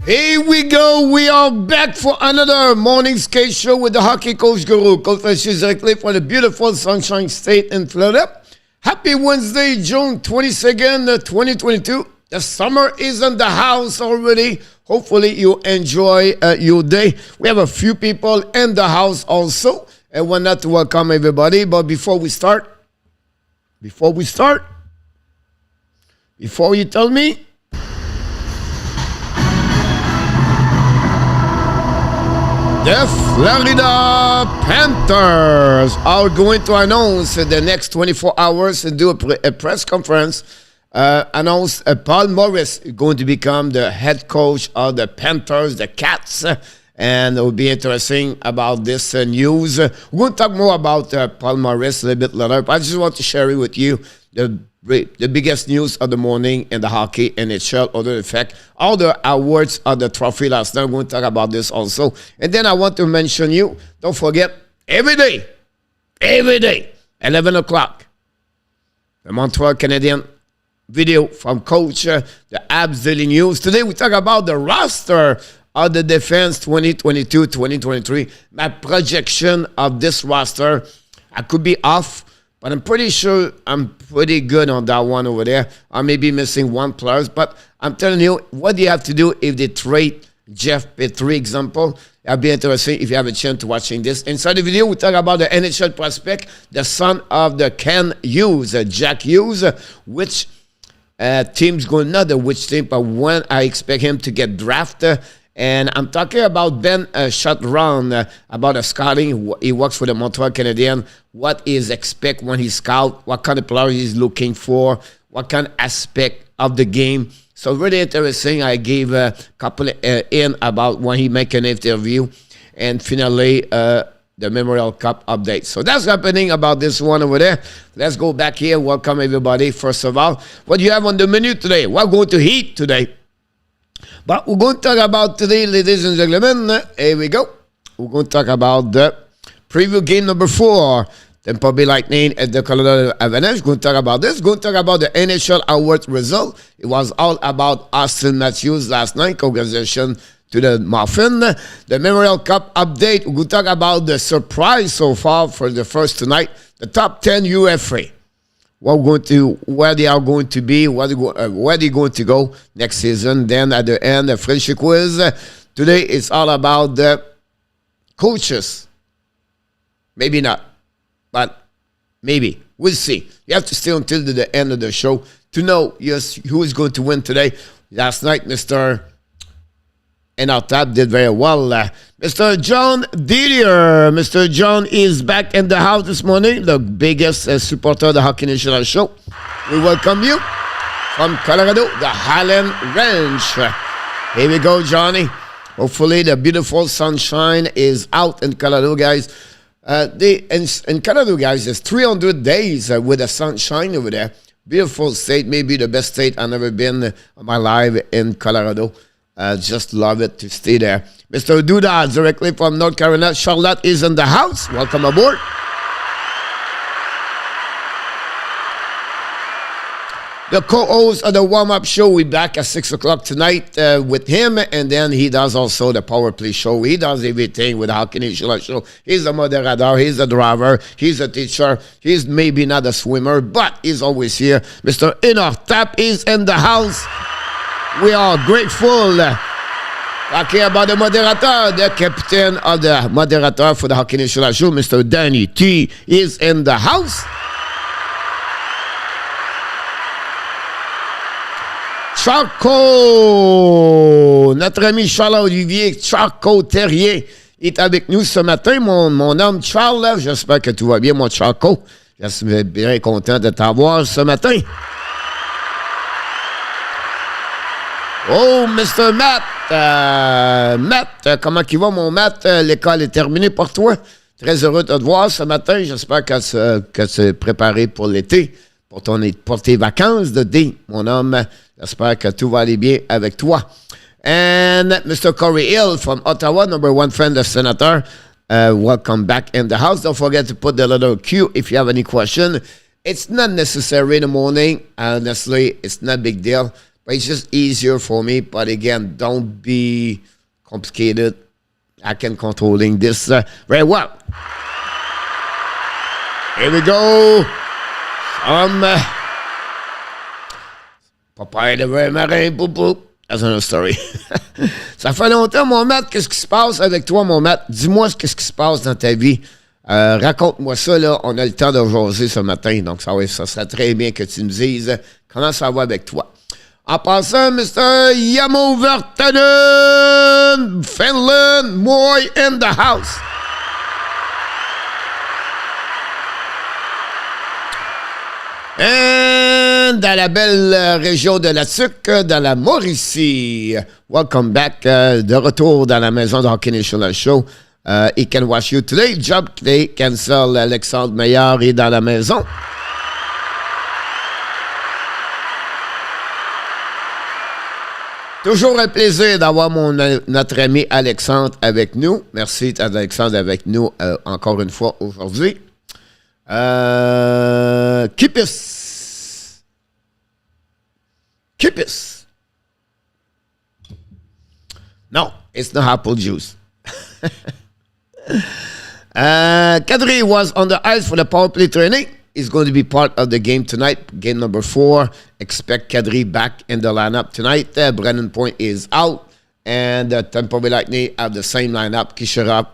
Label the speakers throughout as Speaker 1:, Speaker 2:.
Speaker 1: Here we go. We are back for another morning skate show with the hockey coach guru, Coach FRENCHY directly from the beautiful Sunshine State in Florida. Happy Wednesday, June 22nd, 2022. The summer is in the house already. Hopefully you enjoy your day. We have a few people in the house also. And we're not to welcome everybody. But before you tell me, the Florida Panthers are going to announce in the next 24 hours and do a press conference. Announce Paul Maurice is going to become the head coach of the Panthers, the Cats. And it will be interesting about this news. We're going to talk more about Paul Maurice a little bit later. But I just want to share it with you the biggest news of the morning in the hockey NHL, other effect, all the awards of the trophy last night. I'm going to talk about this also. And then I want to mention you, don't forget, every day, 11 o'clock, the Montreal Canadian video from Coach, the Abs Daily News. Today we talk about the roster of the defense 2022-2023. My projection of this roster, I could be off, but I'm pretty sure I'm pretty good on that one over there. I may be missing one player, but I'm telling you, what do you have to do if they trade Jeff Petrie, example? That'll be interesting if you have a chance to watching this. Inside the video, we talk about the NHL prospect, the son of the Ken Hughes, Jack Hughes, which team's going, not the which team, but when I expect him to get drafted. And I'm talking about Ben Shotron, about a scouting. He works for the Montreal Canadiens. What is expect when he scout? What kind of player he's looking for? What kind of aspect of the game? So really interesting. I gave a couple in about when he make an interview. And finally, the Memorial Cup update. So that's happening about this one over there. Let's go back here. Welcome everybody. First of all, what do you have on the menu today? We're going to eat today. But we're going to talk about today, ladies and gentlemen. Here we go. We're going to talk about the preview game number 4. Tampa Bay Lightning at the Colorado Avalanche. We're going to talk about this. We're going to talk about the NHL award result. It was all about Austin Matthews last night. Congratulations to the Muffin. The Memorial Cup update. We're going to talk about the surprise so far for the first tonight. The top 10 UFA. Where they are going to be, where they're going to go next season. Then at the end, the Frenchy quiz. Today it's all about the coaches. Maybe not, but maybe. We'll see. You have to stay until the end of the show to know who is going to win today. Last night, Mr. ENORTAP did very well. Mr. John Didier. Mr. John is back in the house this morning, the biggest supporter of the Hockey National Show. We welcome you from Colorado, the Highland Ranch. Here we go, Johnny. Hopefully the beautiful sunshine is out in Colorado, guys. In Colorado, guys, there's 300 days with the sunshine over there. Beautiful state, maybe the best state I've ever been in my life in Colorado. Just love it to stay there. Mr. Duda, directly from North Carolina. Charlotte is in the house. Welcome aboard. The co-host of the warm-up show, we back at 6 o'clock tonight with him. And then he does also the power play show. He does everything with the Hockey National Show. He's the moderator. He's the driver. He's a teacher. He's maybe not a swimmer, but he's always here. Mr. ENORTAP is in the house. We are grateful. Talking about the moderator, the captain of the moderator for the Hockey National Show, Mr. Danny T, is in the house. Charcot, notre ami Charles-Olivier Charcot-Terrier est avec nous ce matin. Mon homme Charles, j'espère que tout va bien, mon Charcot. Je suis bien content de t'avoir ce matin. Oh, Mr. Matt. Matt, comment il va, mon Matt? L'école est terminée pour toi. Très heureux de te voir ce matin. J'espère que tu es préparé pour l'été, pour tes vacances de thé, mon homme. J'espère que tout va aller bien avec toi. And Mr. Corey Hill from Ottawa, number 1 friend of Senator. Welcome back in the house. Don't forget to put the little Q if you have any question. It's not necessary in the morning. Honestly, it's not a big deal. But it's just easier for me. But again, don't be complicated. I can controlling this very well. Here we go. Papa de vrai marin, boum boum. That's another story. Ça fait longtemps, mon maître, qu'est-ce qui se passe avec toi, mon maître? Dis-moi qu'est-ce qui se passe dans ta vie. Raconte-moi ça, là. On a le temps de jaser ce matin, donc ça serait très bien que tu me dises comment ça va avec toi. En passant, Mr. Yamo Vertanen, Finland, Moy in the house. Et dans la belle région de la Tuque, dans la Mauricie. Welcome back. De retour dans la maison de Hockey National Show. He can watch you today. Job today. Cancel Alexandre Meilleur est dans la maison. Toujours un plaisir d'avoir notre ami Alexandre avec nous. Merci Alexandre avec nous encore une fois aujourd'hui. Keep us. No, it's not apple juice. Kadri was on the ice for the power play training. He's going to be part of the game tonight, game number 4. Expect Kadri back in the lineup tonight. Brennan Point is out, and Tampa Bay Lightning have the same lineup. Kisharov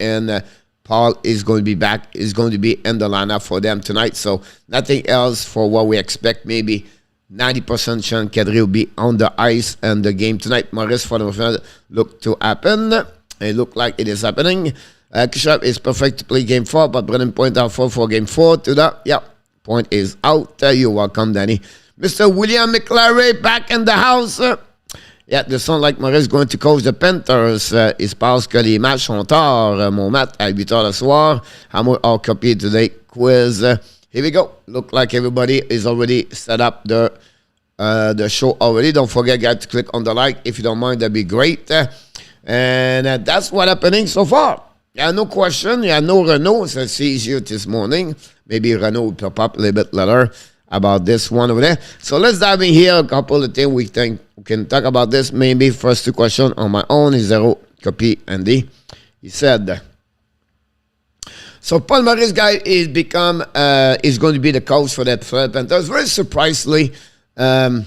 Speaker 1: and Paul is going to be back. Is going to be in the lineup for them tonight. So nothing else for what we expect. Maybe 90% chance Kadri will be on the ice in the game tonight. Maurice for the look to happen. It look like it is happening. Kisharov is perfect to play game 4, but Brennan Point out for game 4 to that. Yeah, Point is out. You're welcome, Danny. Mr. William McLaren back in the house. Yeah, the sound like Maurice going to coach the Panthers. Il se passe que les matchs sont tard, mon mat, à 8h le soir. I'm all copied today. Quiz. Here we go. Look like everybody is already set up the show already. Don't forget, guys, to click on the like. If you don't mind, that'd be great. And that's what's happening so far. Yeah, no question. Yeah, no Renault. So it's easier this morning. Maybe Renault will pop up a little bit later about this one over there. So let's dive in here. A couple of things we think we can talk about this. Maybe first 2 questions on my own is zero copy Andy. He said, so Paul Maurice guy is going to be the coach for that Panthers. Very surprisingly, I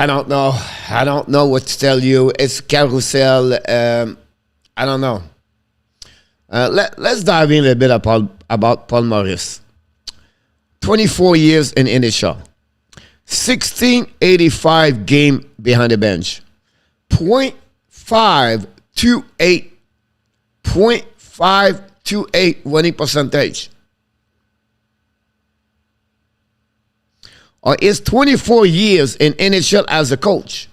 Speaker 1: don't know what to tell you. It's carousel. I don't know. Let's dive in a bit about Paul Maurice. 24 years in NHL. 1685 game behind the bench. .528 winning percentage. Or is 24 years in NHL as a coach.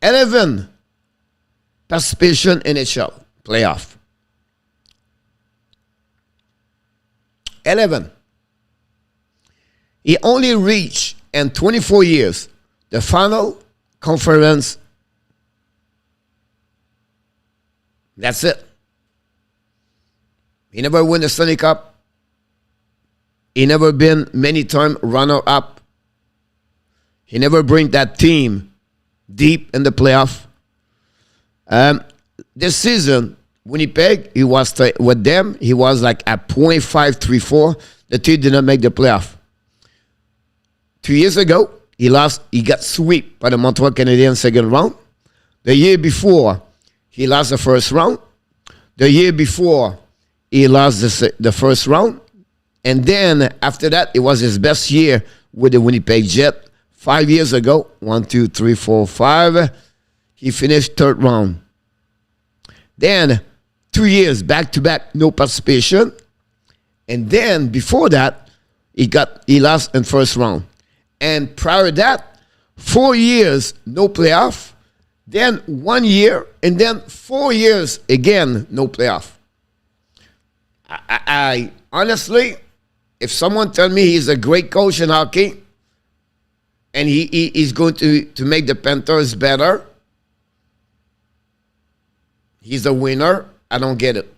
Speaker 1: 11 participation in NHL playoff. 11. He only reached in 24 years the final conference. That's it. He never won the Stanley Cup. He never been many time runner-up. He never bring that team deep in the playoff. This season, Winnipeg, he was with them. He was like at .534. The team did not make the playoff. 2 years ago, he lost. He got swept by the Montreal Canadiens second round. The year before, he lost the first round. The year before, he lost the first round. And then after that, it was his best year with the Winnipeg Jet. 5 years ago, 1, 2, 3, 4, 5. He finished third round. Then 2 years back-to-back, no participation. And then before that, he lost in first round. And prior to that, 4 years, no playoff. Then 1 year, and then 4 years again, no playoff. I honestly, if someone tell me he's a great coach in hockey, and he's going to make the Panthers better, he's a winner, I don't get it.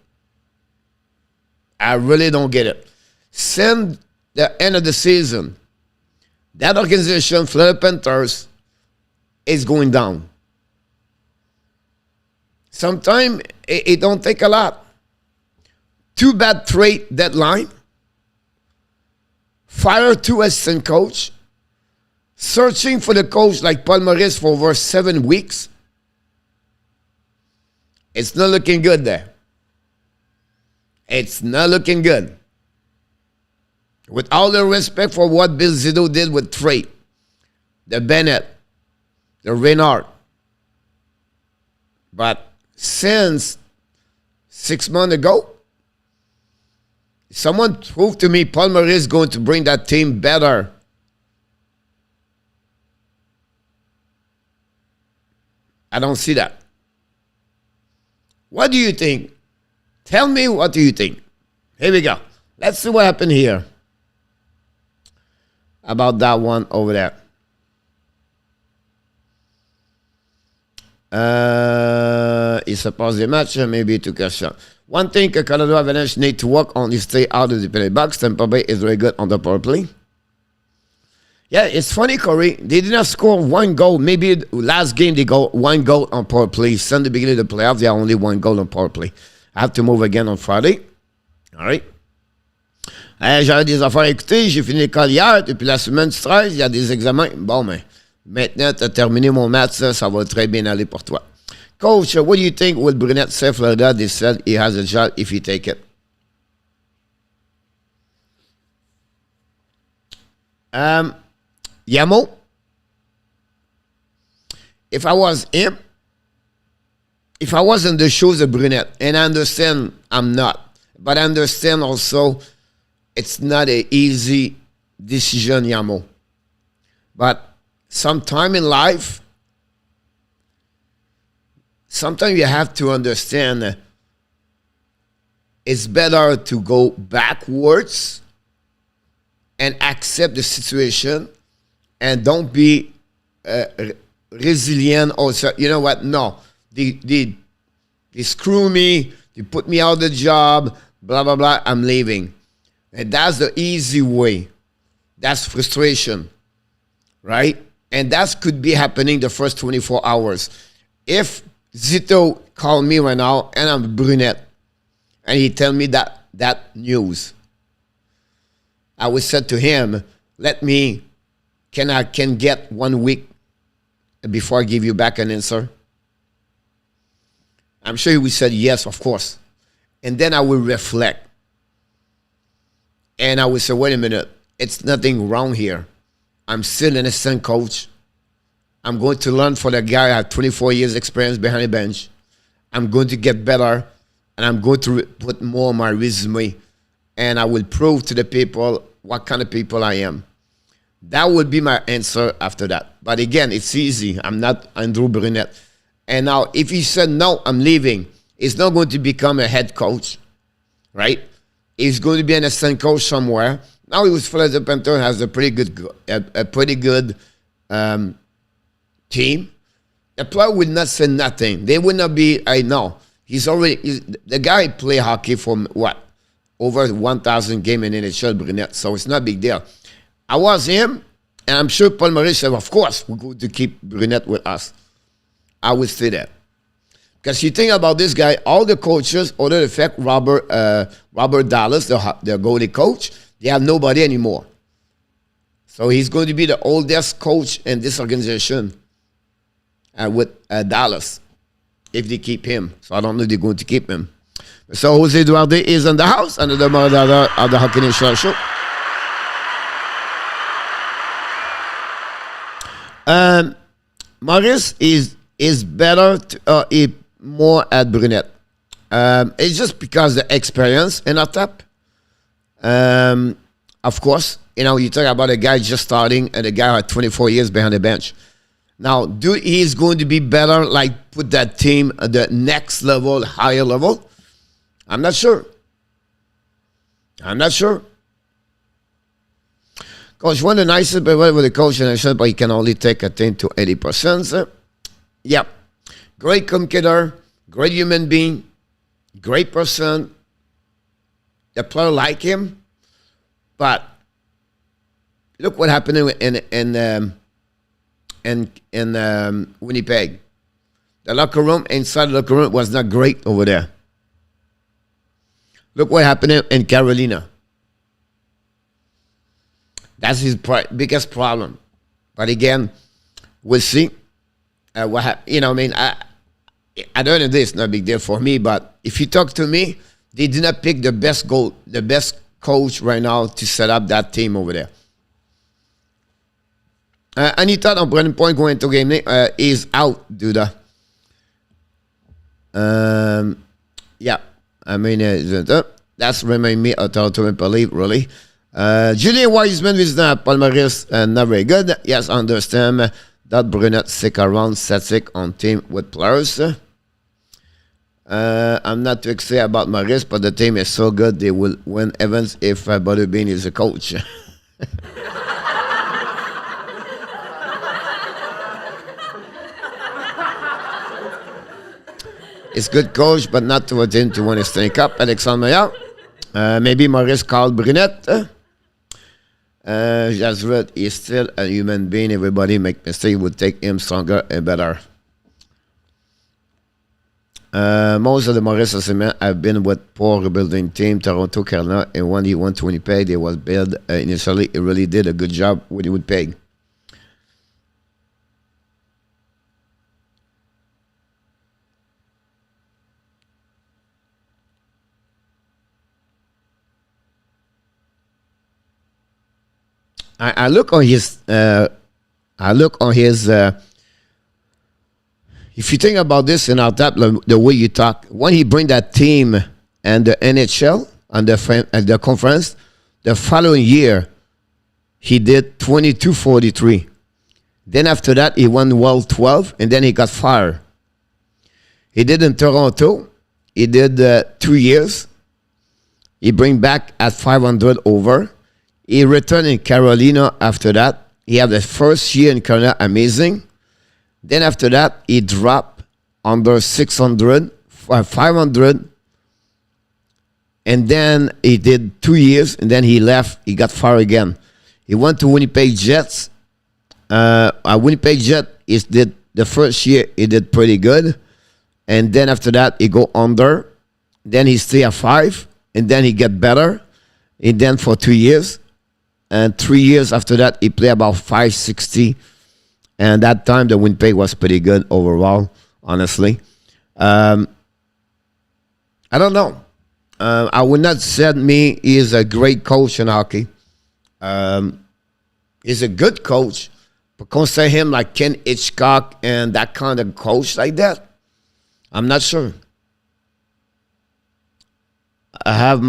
Speaker 1: I really don't get it. Since the end of the season, That organization, Florida Panthers, is going down. Sometimes it don't take a lot. 2 bad trade deadline. Fire 2 assistant coach. Searching for the coach like Paul Maurice for over 7 weeks. It's not looking good there. It's not looking good. With all the respect for what Bill Zito did with Trey, the Bennett, the Renard. But since 6 months ago, someone proved to me Paul Maurice is going to bring that team better. I don't see that. What do you think? Tell me what do you think. Here we go. Let's see what happened here. About that one over there. Il se passe des matchs, maybe to cash out. One thing Colorado Avalanche need to work on is stay out of the penalty box. Tampa Bay is very good on the power play. Yeah, it's funny, Corey. They did not score 1 goal. Maybe last game they got 1 goal on power play. Since the beginning of the playoffs, they have only 1 goal on power play. I have to move again on Friday. All right. J'avais des affaires à écouter. J'ai fini l'école hier. Depuis la semaine du 13, il y a des examens. Bon, mais maintenant, tu as terminé mon match. Ça va très bien aller pour toi. Coach, what do you think will Brunette say Florida? They said he has a job if he take it. Yamo, if I was him, if I was in the shoes of Brunette, and I understand I'm not, but I understand also it's not an easy decision, Yamo. But sometime in life, sometimes you have to understand it's better to go backwards and accept the situation and don't be resilient also. You know what? No. They screw me. They put me out of the job. Blah, blah, blah. I'm leaving. And that's the easy way. That's frustration. Right? And that could be happening the first 24 hours. If Zito called me right now and I'm Brunette and he tell me that news, I would say to him, let me, can get 1 week before I give you back an answer? I'm sure he would say yes, of course. And then I will reflect. And I would say, wait a minute, it's nothing wrong here. I'm still an assistant coach. I'm going to learn for the guy who has 24 years experience behind the bench. I'm going to get better. And I'm going to put more on my resume. And I will prove to the people what kind of people I am. That would be my answer after that. But again, it's easy. I'm not Andrew Brunette. And now, if he said, no, I'm leaving, he's not going to become a head coach, right? He's going to be an assistant coach somewhere. Now he was Florida Panthers, has a pretty good team. The player will not say nothing. They will not be, I know. The guy play hockey for what? Over 1,000 games in NHL, Brunette. So it's not a big deal. I was him, and I'm sure Paul Maurice said, of course, we're going to keep Brunette with us. I would say that. Because you think about this guy, all the coaches, other than the fact Robert Dallas, the goalie coach, they have nobody anymore. So he's going to be the oldest coach in this organization with Dallas, if they keep him. So I don't know if they're going to keep him. So Jose Duarte is in the house, another member of the Hockey Nation Show. Maurice is better, more at Brunette. It's just because the experience in ENORTAP. Of course, you know, you talk about a guy just starting and a guy who had 24 years behind the bench. Now, he's going to be better, like put that team at the next level, higher level? I'm not sure. I'm not sure. Coach, one of the nicest people with the coach, and I said, but he can only take a thing to 80%. Yeah. Great communicator, great human being, great person. The player like him, but look what happened in Winnipeg. The locker room, inside the locker room, was not great over there. Look what happened in Carolina. That's his biggest problem. But again, we'll see what happens. You know, I mean, I don't know, this is not a big deal for me, but if you talk to me, they did not pick the best coach right now to set up that team over there. Anita, on prenant point going to game is out, Duda. Yeah, I mean, that's remind me of Toronto Maple Leaf, really. Julien Wiseman is not Palmaris, not very good. Yes, I understand that Brunette sick around, sick on team with players. I'm not too excited about Maurice, but the team is so good they will win Evans if Butterbean is a coach. It's good coach, but not to a team to win a Stanley Cup. Alexandre, maybe Maurice called Brunette. Jasred is still a human being. Everybody make mistakes would take him stronger and better. Most of the Maurice Asseman have been with poor rebuilding team, Toronto, Carolina, and when he went to Winnipeg, they was built initially. He really did a good job with Winnipeg. I look on his. If you think about this in ENORTAP, the way you talk, when he bring that team and the NHL and the conference, the following year he did 22-43. Then after that he won World 12, and then he got fired. He did in Toronto. He did 2 years. He bring back at 500 over. He returned in Carolina after that. He had the first year in Carolina, amazing. Then after that, he dropped under 600, 500. And then he did 2 years, and then he left. He got fired again. He went to Winnipeg Jets. Winnipeg Jets, he did the first year, he did pretty good. And then after that, he go under. Then he stay at 5, and then he get better. And then for 2 years. And 3 years after that, he played about 560. And that time, the Winnipeg was pretty good overall, honestly. I don't know. I would not say me he is a great coach in hockey. He's a good coach. But consider him like Ken Hitchcock and that kind of coach like that, I'm not sure. I have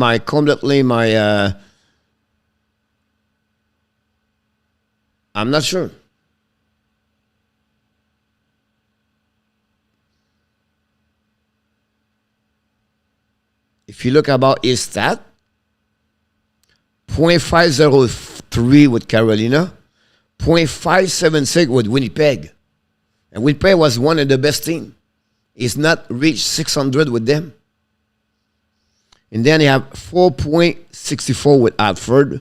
Speaker 1: I'm not sure. If you look about his stat, .503 with Carolina, .576 with Winnipeg. And Winnipeg was one of the best teams. He's not reached 600 with them. And then you have 4.64 with Hartford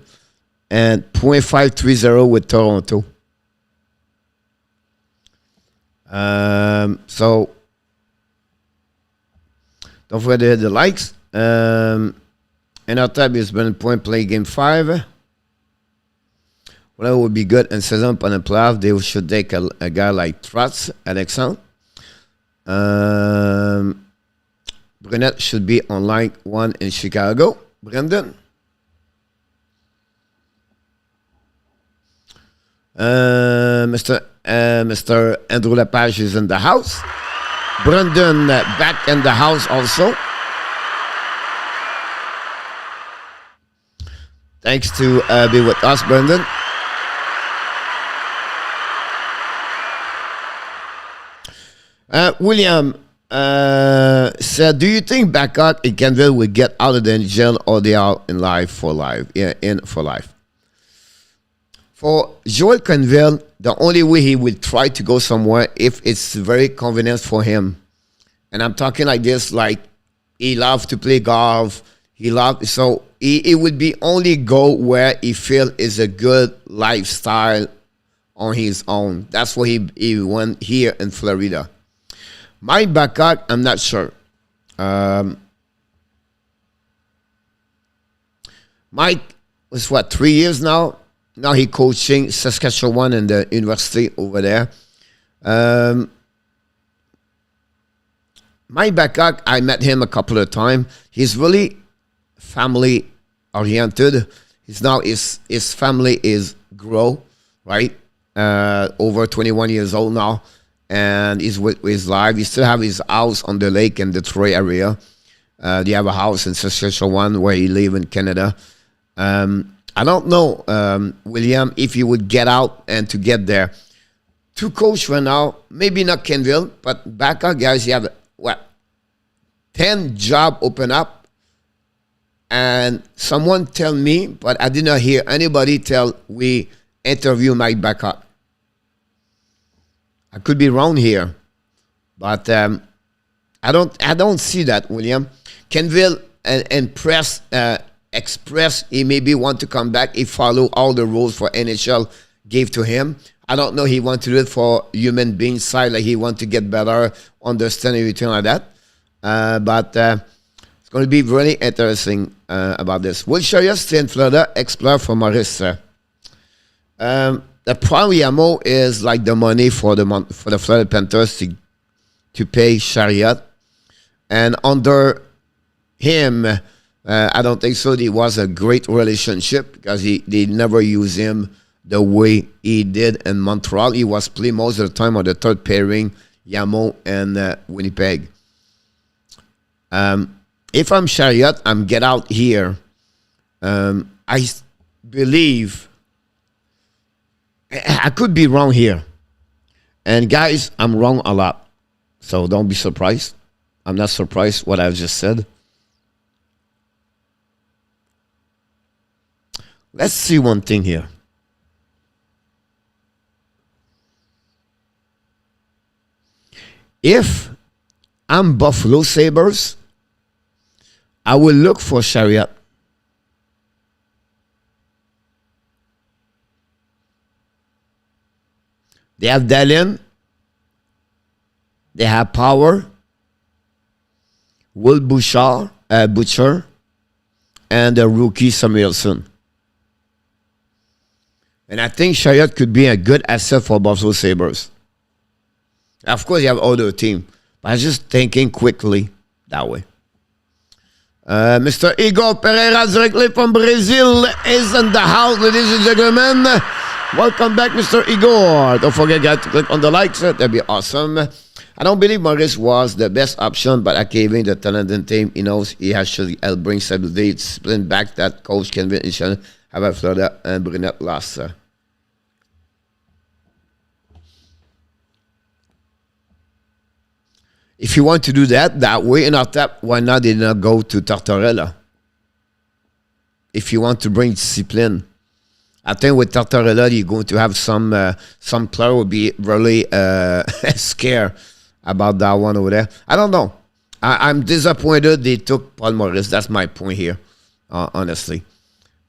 Speaker 1: and .530 with Toronto. So don't forget to hit the likes. ENORTAP has been point play game 5. Whatever would be good in season on the playoff, they should take a guy like Trotz, Alexandre. Brunette should be on line 1 in Chicago. Brendan. Mr. Andrew Lepage is in the house. Brendan back in the house also. Thanks to be with us, Brendan. William said, do you think Babcock and Canville will get out of the jail or they are in life for life? Yeah, in for life. For Joel Canville, the only way he will try to go somewhere if it's very convenient for him. And I'm talking like this, like he loves to play golf. So He would be only go where he feel is a good lifestyle on his own. That's why he went here in Florida. Mike Babcock, I'm not sure. Mike was what, 3 years now? Now he coaching Saskatchewan and the university over there. Mike Babcock, I met him a couple of times. He's really family oriented. His family is grow, right? Over 21 years old now, and he's with his life. He still have his house on the lake in the Detroit area. They have a house in Saskatchewan where he live in Canada. I don't know, William, if he would get out and to get there. To coach right now, maybe not Kenville, but Babcock, guys, you have, what, 10 job open up. And someone tell me, but I did not hear anybody tell we interview Mike Babcock. I could be wrong here, but I don't see that, William. Kenville and press express he maybe want to come back. He follow all the rules for NHL gave to him. I don't know he want to do it for human being side, like he want to get better, understand everything like that. But it's going to be really interesting about this. Will Chariot stay in Florida? Explore for Maurice. The problem with Yamo is like the money for the Florida Panthers to pay Chariot, and under him, I don't think so. It was a great relationship because they never used him the way he did in Montreal. He was playing most of the time on the third pairing, Yamo and Winnipeg. If I'm Chariot, I'm get out here. I believe. I could be wrong here. And guys, I'm wrong a lot. So don't be surprised. I'm not surprised what I've just said. Let's see one thing here. If I'm Buffalo Sabres, I will look for Chariot. They have Dallin. They have Power. Will Butcher, and the rookie Samuelson. And I think Chariot could be a good asset for Buffalo Sabres. Of course, you have other team, but I was just thinking quickly that way. Mr. Igor Pereira, directly from Brazil, is in the house, ladies and gentlemen. Welcome back, Mr. Igor. Don't forget, guys, to click on the likes. That'd be awesome. I don't believe Maurice was the best option, but I gave him the talented team. He knows he actually helped bring stability, discipline back that coach can have a Florida and Brunette lost. If you want to do that way, ENORTAP, why not did not go to Tortorella? If you want to bring discipline. I think with Tortorella, you're going to have some player will be really scared about that one over there. I don't know. I'm disappointed they took Paul Maurice. That's my point here, honestly.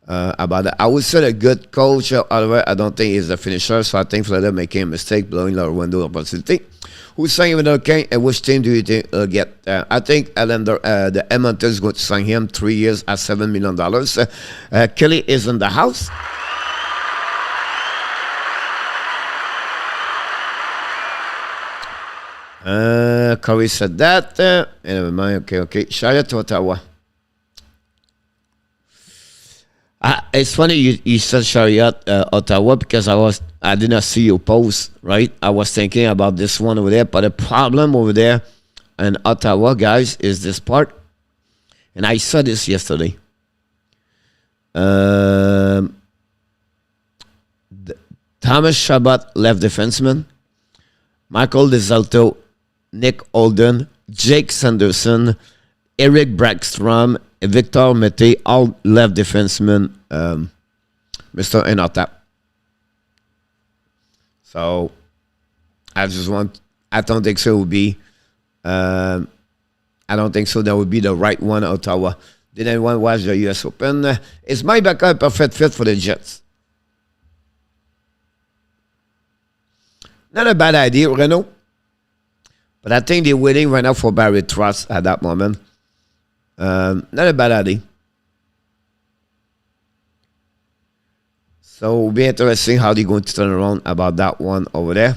Speaker 1: About that. I would say a good coach, however, I don't think he's the finisher, so I think Florida making a mistake, blowing their window of opportunity. Who's signing with okay, and which team do you think will get? I think the Edmonton is going to sign him 3 years at $7 million. Kelly is in the house. Corey said that. Okay. Chariot to Ottawa. It's funny you said Chariot, Ottawa, because I did not see your post, right? I was thinking about this one over there, but the problem over there in Ottawa, guys, is this part. And I saw this yesterday. Thomas Chabot, left defenseman. Michael DeZalto, Nick Holden, Jake Sanderson, Eric Brackstrom, Victor Mete, all left defensemen, Mr. ENORTAP. So, I don't think so it would be, I don't think so that would be the right one, Ottawa. Didn't want to watch the US Open. Is my backup a perfect fit for the Jets? Not a bad idea, Renault. But I think they're waiting right now for Barry Trotz at that moment. Not a bad idea. So it'll be interesting how they're going to turn around about that one over there.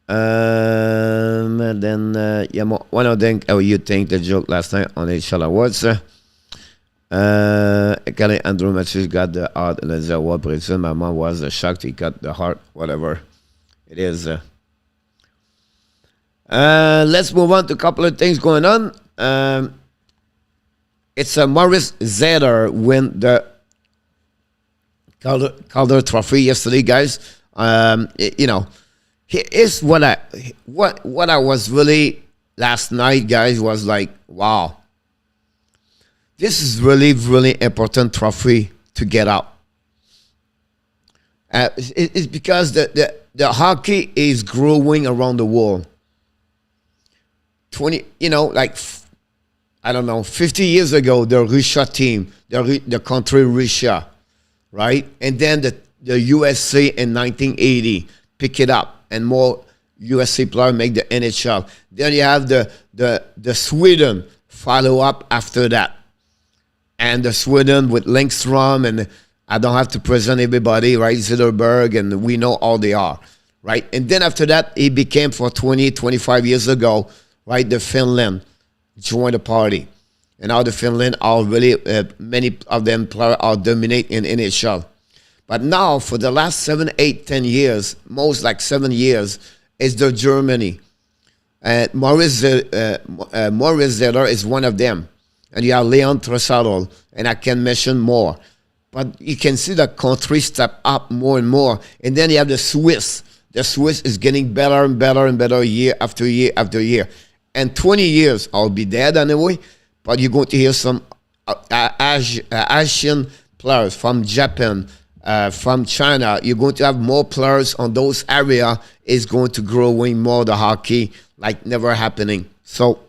Speaker 1: And then, yeah, one of them, how you think the joke last night on HL Awards. Andrew Matthews got the heart and the award. My mom was shocked he got the heart, whatever it is. Let's move on to a couple of things going on. It's a Maurice Zetter win the Calder Trophy yesterday, guys. You know, here's what I was really last night, guys, was like, wow, this is really important trophy to get out. It's because the hockey is growing around the world. 20, you know, like, I don't know, 50 years ago, the Russia team, the country Russia, right? And then the USA in 1980 pick it up, and more USA players make the NHL. Then you have the Sweden follow up after that. And the Sweden with Lindstrom, and I don't have to present everybody, right? Zetterberg, and we know all they are, right? And then after that, it became for 25 years ago, right? The Finland joined the party. And now the Finland are really, many of them players are dominate in NHL. But now, for the last 7, 8, 10 years, most like 7 years, is the Germany. Maurice Zeller is one of them. And you have Leon Draisaitl, and I can mention more. But you can see the country step up more and more. And then you have the Swiss. The Swiss is getting better and better and better year after year after year. And 20 years, I'll be dead anyway. But you're going to hear some Asian players from Japan, from China. You're going to have more players on those areas. It's going to growing more the hockey like never happening. So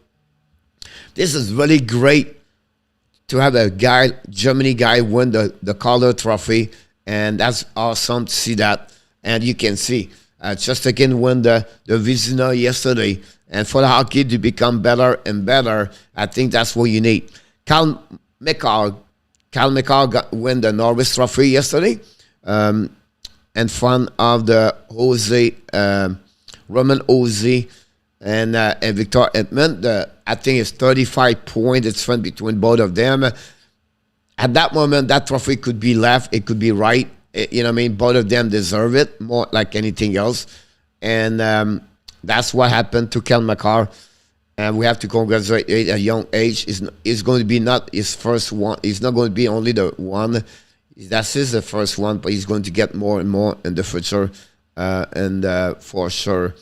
Speaker 1: this is really great to have a guy, Germany guy, win the Calder Trophy, and that's awesome to see that. And you can see just again won the Vizina yesterday, and for the hockey to become better and better, I think that's what you need. Cal McCall won the Norris Trophy yesterday, in front of the Roman Jose and Victor Edmond. I think it's 35 points. It's fun between both of them. At that moment, that trophy could be left. It could be right. You know what I mean? Both of them deserve it more like anything else. And that's what happened to Cal McCarr. And we have to congratulate at a young age. It's going to be not his first one. It's not going to be only the one. That's the first one, but he's going to get more and more in the future. For sure.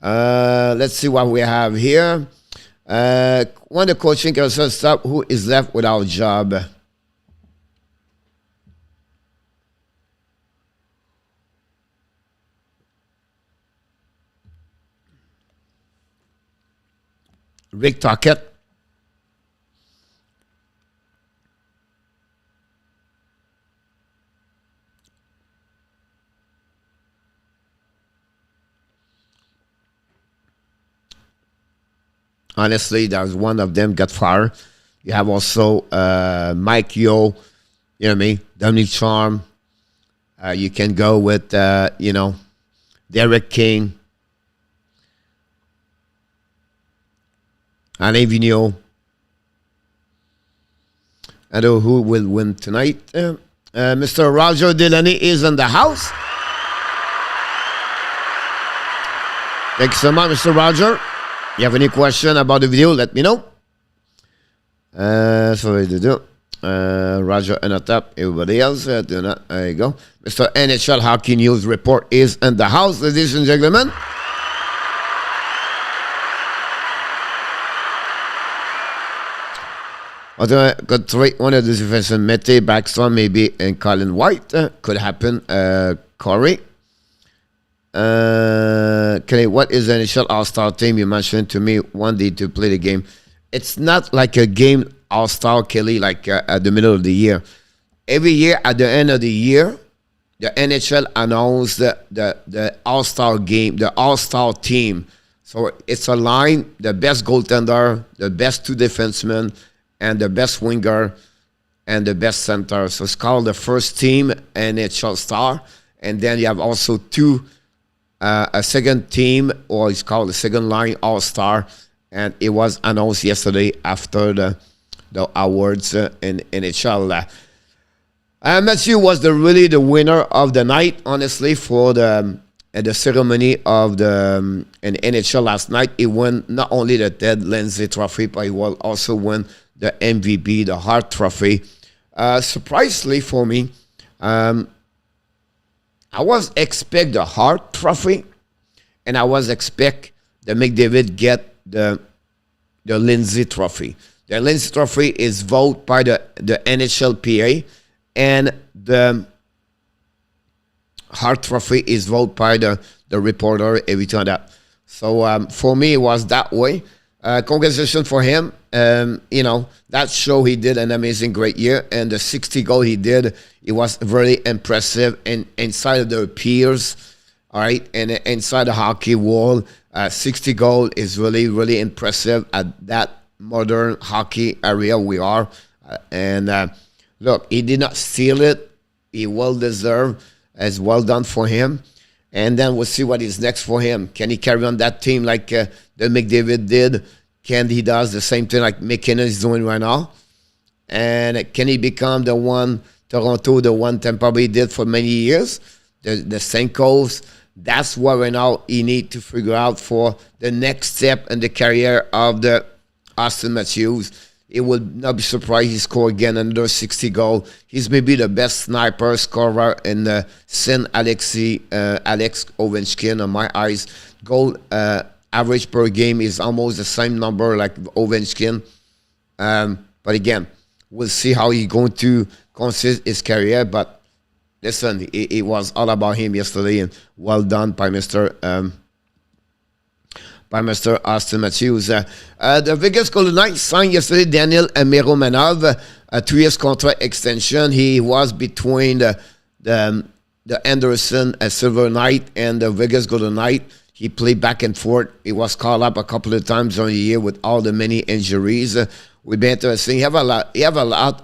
Speaker 1: Let's see what we have here. When the coaching carousel stop, who is left without a job? Rick Tocchet. Honestly, there's one of them got fired. You have also Mike Yo, you know what I mean? Dominic Charm. You can go with, you know, Derek King. Alain Vigneault. I know who will win tonight. Mr. Roger Delaney is in the house. Thank you so much, Mr. Roger. You have any question about the video, let me know. Sorry to do. Roger ENORTAP, everybody else. Do not. There you go. Mr. NHL Hockey News Report is in the house, ladies and gentlemen. Got three. One of the defensemen, Mete Backstrom, maybe, and Colin White. Could happen. Corey. Kenny, what is the initial All-Star team you mentioned to me one day to play the game? It's not like a game All-Star Kelly, like at the middle of the year. Every year, at the end of the year, the NHL announced the All-Star game, the All-Star team. So it's a line, the best goaltender, the best 2 defensemen, and the best winger, and the best center. So it's called the first team NHL Star. And then you have also a second team, or it's called the second line All-Star. And it was announced yesterday after the awards in NHL. Matthew was really the winner of the night, honestly, for the ceremony of the in NHL last night. He won not only the Ted Lindsay Trophy, but he will also win the MVP, the Hart Trophy. Surprisingly for me, I was expect the Hart Trophy, and I was expect the McDavid get the Lindsay Trophy. The Lindsay Trophy is voted by the NHLPA, and the Hart Trophy is voted by the reporter, everything like that. So for me, it was that way. Congratulations for him. That show he did an amazing, great year. And the 60 goal he did, it was very impressive. And inside of their peers, all right, and inside the hockey world, 60 goal is really, really impressive at that modern hockey area we are. Look, he did not steal it. He well deserved. As well done for him. And then we'll see what is next for him. Can he carry on that team like the McDavid did? Can he does the same thing like McKinnon is doing right now? And can he become the one Toronto, the one Tampa Bay did for many years? The Senkos. That's what right now he need to figure out for the next step in the career of the Austin Matthews. It would not be surprised he score again another 60 goal. He's maybe the best sniper scorer in the Alex Ovechkin, in my eyes. Goal average per game is almost the same number like Ovechkin. But again, we'll see how he's going to consist his career. But listen, it was all about him yesterday, and well done by Mr. Austin Matthews. The Vegas Golden Knights signed yesterday Daniel Miromanov, a 2-year contract extension. He was between the Anderson Silver Knight and the Vegas Golden Knight. He played back and forth. He was called up a couple of times during the year with all the many injuries. Would be interesting. He have a lot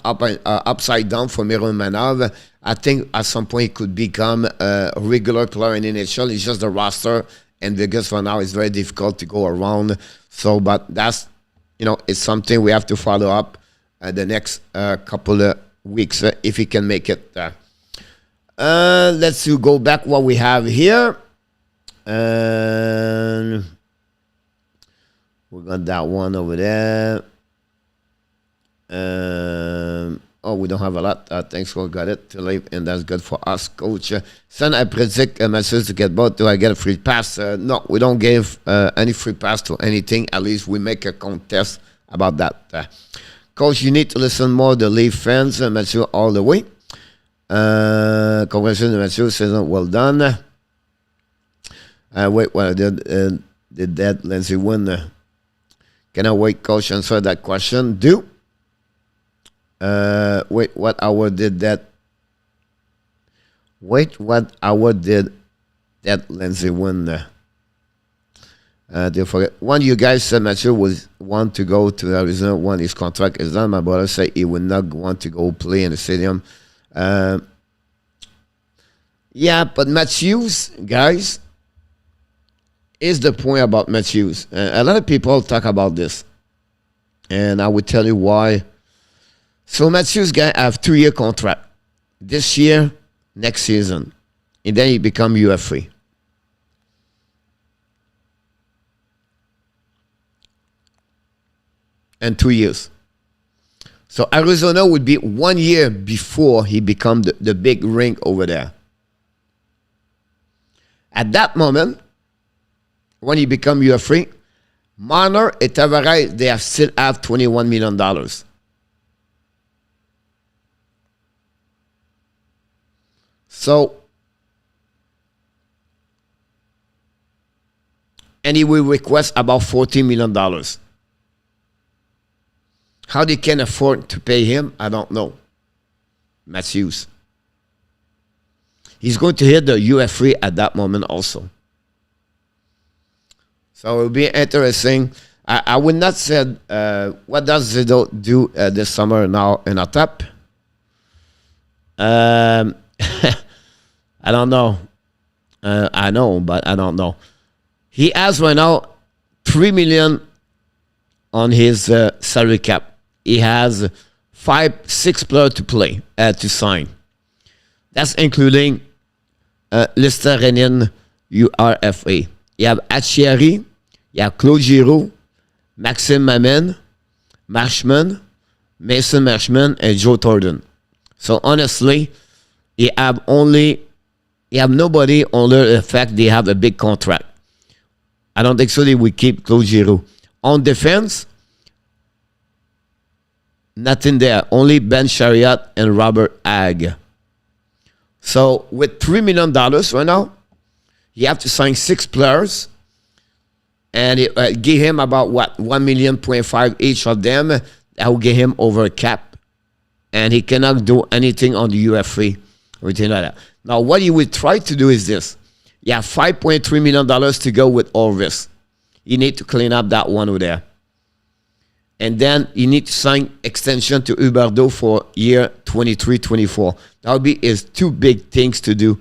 Speaker 1: upside down for Miromanov. I think at some point he could become a regular player in the NHL. It's just the roster. And Vegas for now is very difficult to go around. So, but that's, it's something we have to follow up the next couple of weeks if he can make it. Let's go back what we have here. We got that one over there. We don't have a lot. Thanks for got it to leave, and that's good for us, Coach. Son, I predict messages to get both. Do I get a free pass? No, we don't give any free pass to anything. At least we make a contest about that. Coach, you need to listen more to Leaf fans. Matthew all the way. Congratulations, Matthew. Season well done. Wait, what I did that Lindsay win? Can I wait, Coach, answer that question? Do. Wait, what hour did that? Wait, what hour did that Lindsay win? Don't forget. One of you guys said Matthew was want to go to Arizona when his contract is done. My brother said he would not want to go play in the stadium. Yeah, but Matthews, guys, is the point about Matthews. A lot of people talk about this, and I will tell you why. So Matthews guy have 2-year contract this year, next season, and then he become UFA. And 2 years. So Arizona would be 1 year before he become the big ring over there. At that moment, when he become UFA, Marner and Tavares, they still have $21 million. So, and he will request about $14 million. How they can afford to pay him, I don't know. Matthews. He's going to hit the UF3 at that moment also. So it will be interesting. I would not say what does Zido do this summer now in ENORTAP. I don't know. I know, but I don't know. He has right now $3 million on his salary cap. He has 6 players to play, to sign. That's including Lister Renin URFA. You have Achiari, you have CLOUTIER, Maxime Mamen, Marshman, Mason Marshman, and Joe Thornton. So honestly, you have nobody under the fact they have a big contract. I don't think so they will keep CLOUTIER. On defense, nothing there. Only Ben Chariot and Robert Agg. So with $3 million right now, you have to sign 6 players. And it give him about what, $1.5 million each of them. That will get him over a cap. And he cannot do anything on the UF3. Everything like that. Now, what he will try to do is this. You have $5.3 million to go with all this. You need to clean up that one over there. And then you need to sign extension to Huberdeau for year 23-24. That would be his 2 big things to do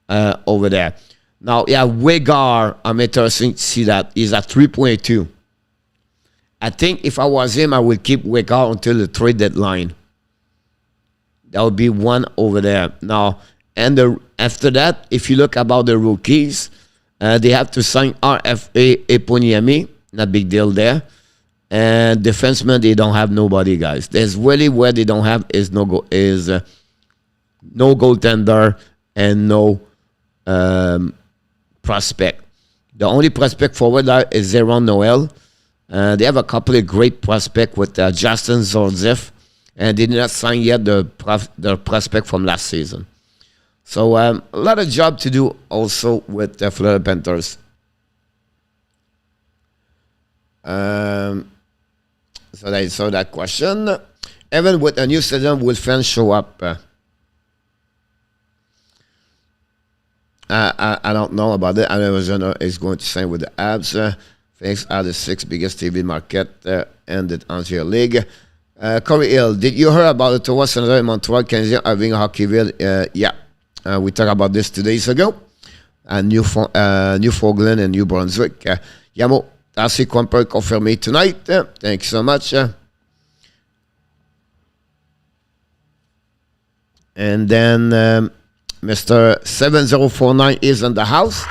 Speaker 1: over there. Now, you have Wegar. I'm interested to see that. He's at 3.2. I think if I was him, I would keep Wegar until the trade deadline. That would be one over there. Now, and after that, if you look about the rookies, they have to sign RFA Eponiemi. Not big deal there. And defensemen, they don't have nobody, guys. There's really where they don't have is no goaltender and no prospect. The only prospect forward there is Zeron Noel. They have a couple of great prospects with Justin Zorzeff, and they did not sign yet the prospect from last season. So a lot of job to do also with the Florida Panthers. So I saw that question. Even with a new stadium, will fans show up? I don't know about it. Arizona is going to sign with the Abs. Phoenix are the 6th biggest TV market in the Ontario League. Corey Hill, did you hear about the Ottawa Senator in Montreal Canadiens having a Hockeyville? Yeah. We talked about this 2 days ago. Newfoundland and New Brunswick. Yamo, Darcy Quimper confirmé tonight. Thank you so much. And then Mr. 7049 is in the house.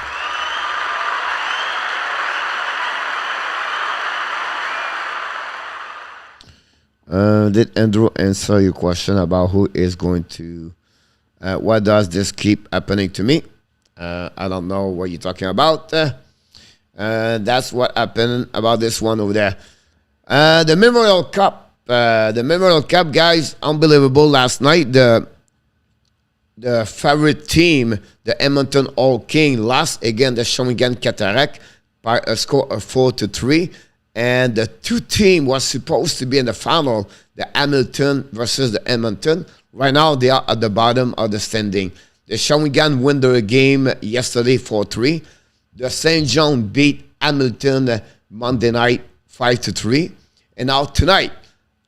Speaker 1: Did Andrew answer your question about who is going to... why does this keep happening to me? I don't know what you're talking about. That's what happened about this one over there. The Memorial Cup. The Memorial Cup, guys, unbelievable last night. The favorite team, the Edmonton All King, lost again the Shawinigan Cataract by a score of 4-3. And the 2 teams was supposed to be in the final, the Hamilton versus the Edmonton. Right now, they are at the bottom of the standing. The Shawinigan won their game yesterday 4-3. The St. John beat Hamilton Monday night 5-3. And now tonight,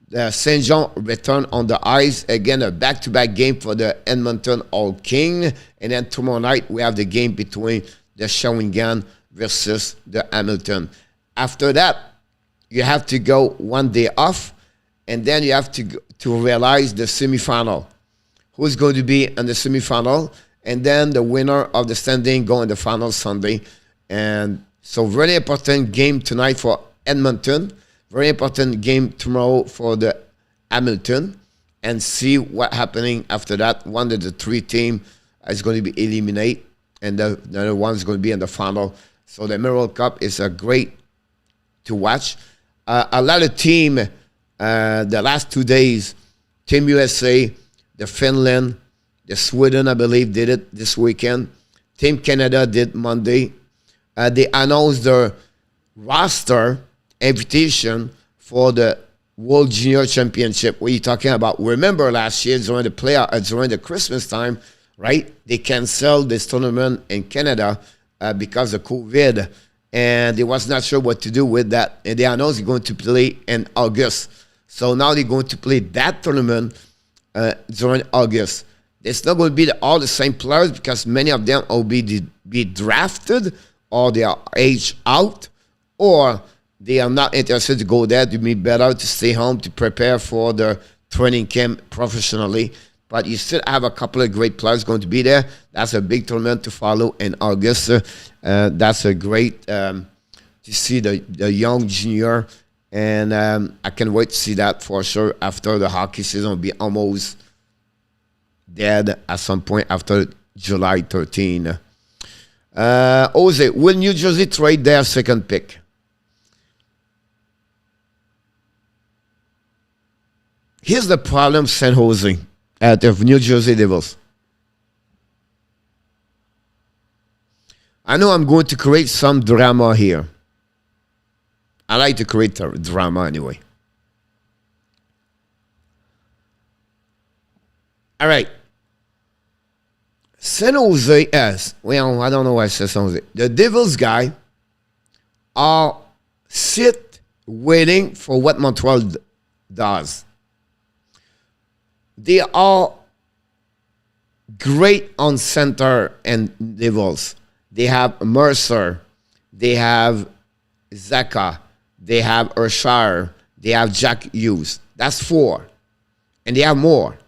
Speaker 1: the St. John return on the ice. Again, a back-to-back game for the Edmonton All King. And then tomorrow night, we have the game between the Shawinigan versus the Hamilton. After that, you have to go 1 day off. And then you have to realize the semifinal. Who's going to be in the semifinal? And then the winner of the standing go in the final Sunday. And so very important game tonight for Edmonton. Very important game tomorrow for the Hamilton. And see what happening after that. One of the 3 teams is going to be eliminated. And the other one is going to be in the final. So the Memorial Cup is a great to watch. A lot of team, the last 2 days, Team USA, the Finland, the Sweden, I believe, did it this weekend. Team Canada did Monday. They announced their roster invitation for the World Junior Championship. What are you talking about? Remember last year during the Christmas time, right? They canceled this tournament in Canada because of COVID, and they was not sure what to do with that. And they announced they're going to play in August. So now they're going to play that tournament during August. It's not going to be all the same players because many of them will be drafted, or they are aged out, or they are not interested to go there. It would be better to stay home to prepare for the training camp professionally. But you still have a couple of great players going to be there. That's a big tournament to follow in August. That's a great to see the young junior. And I can't wait to see that for sure after the hockey season will be almost dead at some point after July 13. Jose, will New Jersey trade their second pick? Here's the problem, San Jose, at the New Jersey Devils. I know I'm going to create some drama here. I like to create drama anyway. All right. San Jose, yes. Well, I don't know why I said San Jose. The Devils guy are waiting for what Montreal does. They are great on center and Devils. They have Mercer. They have Zaka. They have Urshire. They have Jack Hughes. That's 4. And they have more.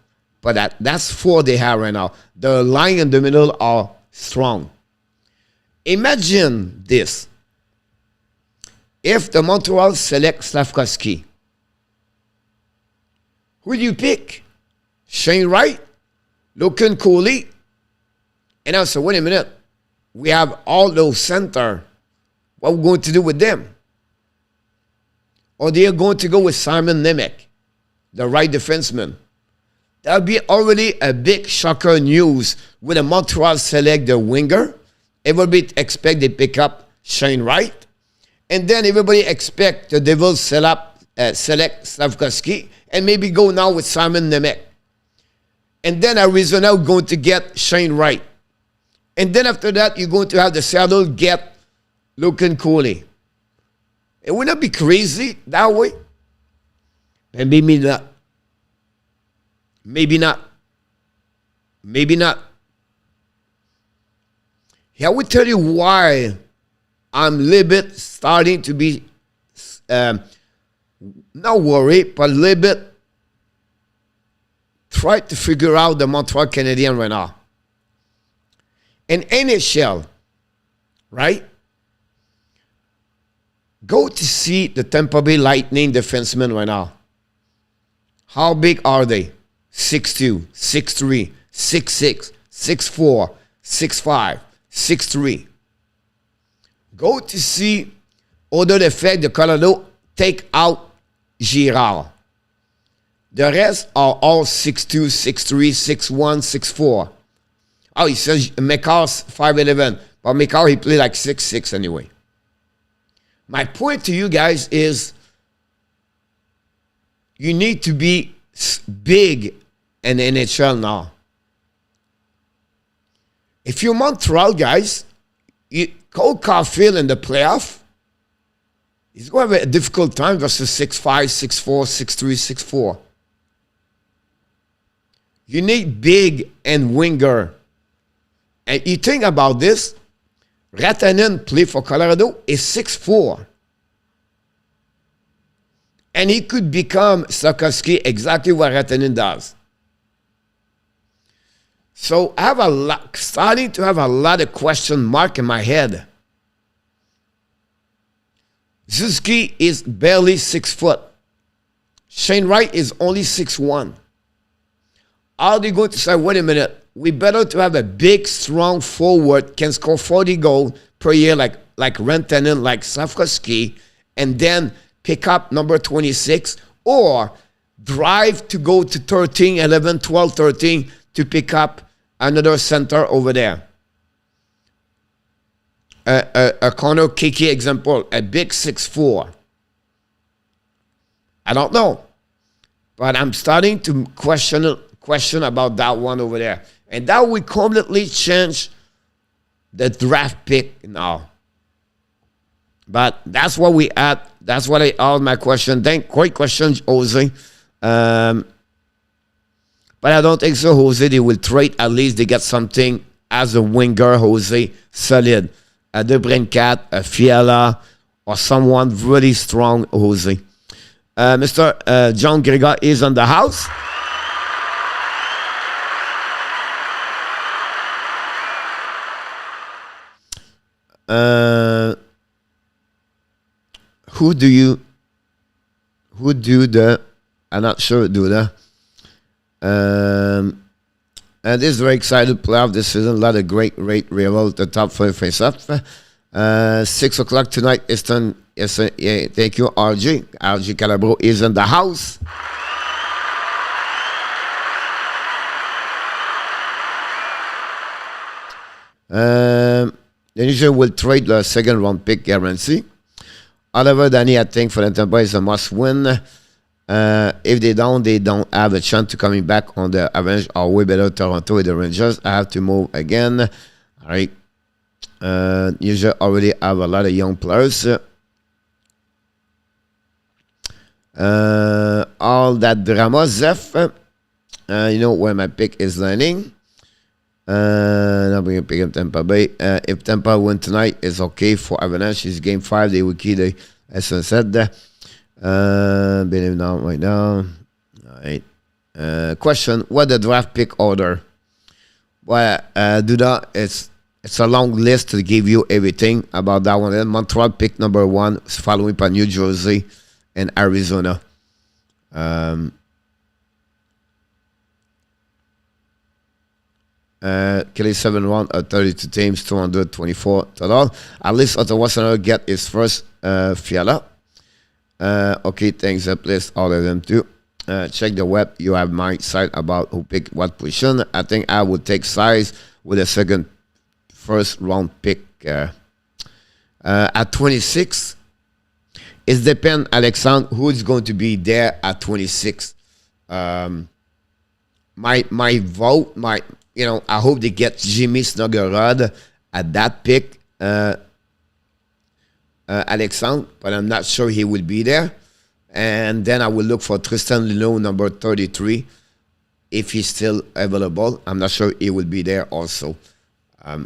Speaker 1: But that's 4 they have right now. The line in the middle are strong. Imagine this. If the Montreal select Slafkovsky, who do you pick? Shane Wright? Logan Cooley? And I said, wait a minute. We have all those center. What are we going to do with them? Or they are going to go with Simon Nemec, the right defenseman. That would be already a big shocker news when a Montreal select the winger. Everybody expect they pick up Shane Wright. And then everybody expect the Devils select Slafkovsky and maybe go now with Simon Nemec. And then Arizona going to get Shane Wright. And then after that, you're going to have the Seattle get Logan Cooley. It would not be crazy that way. And maybe not. Maybe not. Maybe not. Here, I will tell you why I'm a little bit starting to be not worried, but a little bit try to figure out the Montreal Canadiens right now. In NHL, right? Go to see the Tampa Bay Lightning defensemen right now. How big are they? 6'2", 6'3", 6'6", 6'4", 6'5", 6'3". Go to see other effect the Colorado take out Girard. The rest are all 6'2", 6'3", 6'1", 6'4". Oh, he says McCar's 5'11", but McCar, he played like 6'6" anyway. My point to you guys is you need to be big in the NHL now. If you're Montreal, guys, Cole Caulfield in the playoff, he's going to have a difficult time versus 6'5", 6'4", 6'3", 6'4". You need big and winger. And you think about this, Rantanen play for Colorado is 6'4". And he could become Slafkovsky exactly what Rantanen does. So I have starting to have a lot of question mark in my head. Suzuki is barely 6 foot. Shane Wright is only 6'1". Are they going to say, wait a minute, we better to have a big, strong forward, can score 40 goals per year like Rantanen, like Slafkovsky, and then pick up number 26, or drive to go to 13, 11, 12, 13 to pick up another center over there. A Connor Kiki example, a big 6'4". I don't know. But I'm starting to question about that one over there. And that will completely change the draft pick now. But that's what we at. That's what I asked my question. Great question, Jose. But I don't think so, Jose. They will trade. At least they get something as a winger, Jose. Solid. A DeBrincat, a Fiala, or someone really strong, Jose. Mr. John Gregor is on the house. Who do the, I'm not sure, and this is very excited playoff this season. A lot of great rival, the top 5 face up. 6 o'clock tonight, Eastern. Yes, yeah, thank you, RG. RG Calabro is in the house. The usual will trade the second round pick guarantee. However, DANY, I think for the Tampa is a must win. If they don't have a chance to coming back on the Avalanche or way better Toronto with the Rangers. I have to move again. All right. Usually already have a lot of young players. All that drama, Zeph. You know where my pick is landing. I'm going to pick up Tampa Bay. If Tampa win tonight, it's okay for Avalanche. It's game 5. They will keep the, as I said, believe now right now. All right. Question: what the draft pick order? Well, Duda, it's a long list to give you everything about that one. Then Montreal pick number 1, following by New Jersey and Arizona. Kelly 7 round at 32 teams, 224 total. At least Ottawa Senator get his first Fiala. Okay, thanks. Please all of them too. Check the web. You have my site about who pick what position. I think I would take size with a first round pick. At 26, it depends, Alexandre, who is going to be there at 26. My vote, I hope they get Jimmy Snuggerud at that pick, Alexandre, but I'm not sure he will be there. And then I will look for Tristan Luneau, number 33, if he's still available. I'm not sure he will be there also.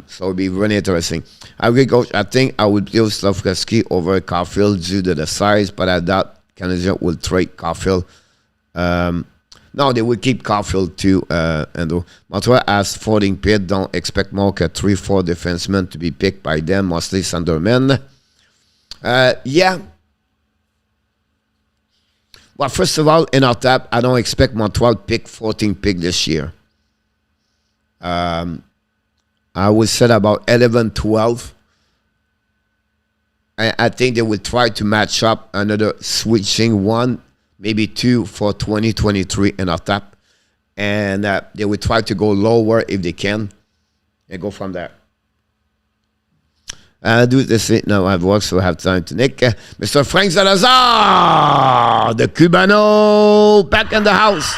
Speaker 1: So it'll be really interesting. I agree, Coach. I think I would use Slavkovsky over Caulfield due to the size, but I doubt Canadian will trade Caulfield. No, they will keep Caulfield too. And Montreal has 14 pick. Don't expect more than 3-4 defensemen to be picked by them, mostly Sundermen. Yeah. Well, first of all, in our tap, I don't expect Montreal pick 14 pick this year. I would say about 11, 12. I think they will try to match up another switching 1, maybe 2 for 2023 in our tap. And they will try to go lower if they can and go from there. Do this now. I've worked, so I have time to Nick. Mr. Frank Salazar, the Cubano, back in the house.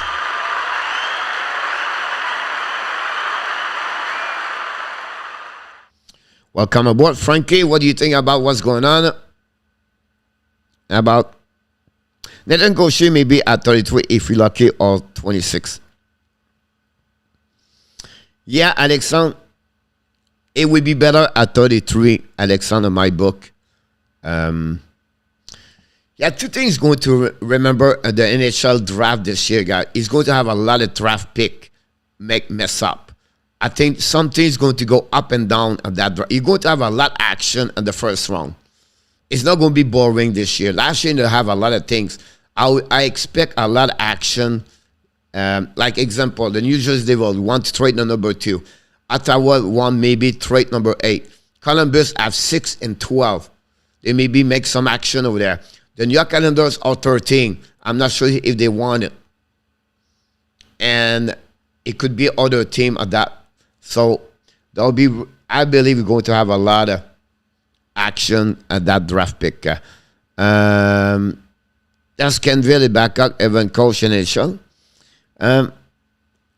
Speaker 1: Welcome aboard, Frankie. What do you think about what's going on? About Nathan Gaucher maybe at 33 if you're lucky, or 26. Yeah, Alexandre. It would be better at 33, Alexandre, in my book. Yeah, 2 things going to remember the NHL draft this year, guys. It's going to have a lot of draft pick mess up. I think something's going to go up and down on that draft. You're going to have a lot of action in the first round. It's not going to be boring this year. Last year, they have a lot of things. I expect a lot of action. Like example, the New Jersey Devils want to trade the number 2. Ottawa won maybe trade number 8. Columbus have 6 and 12. They maybe make some action over there. The New York Islanders are 13. I'm not sure if they want it. And it could be other team at that. So there'll be, I believe we're going to have a lot of action at that draft pick. That's Kenville backup, even coach in NHL.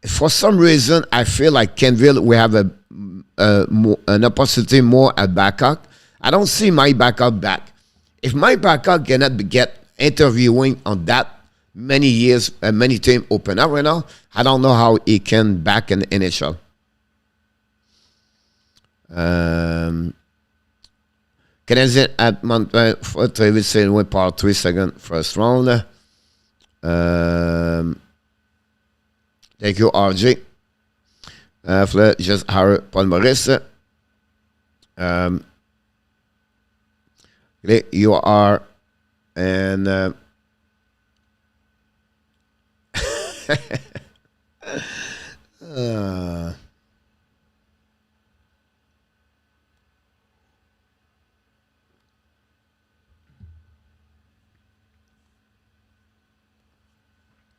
Speaker 1: For some reason, I feel like Kenville will have an opportunity more at backup. I don't see my backup back. If my backup cannot get interviewing on that many years and many teams open up right now, I don't know how he can back in the NHL. Canadien at Montreal for Travis Saint-Louis par 3 second first round. Thank you, RJ. Just Harry Paul Maurice. You are and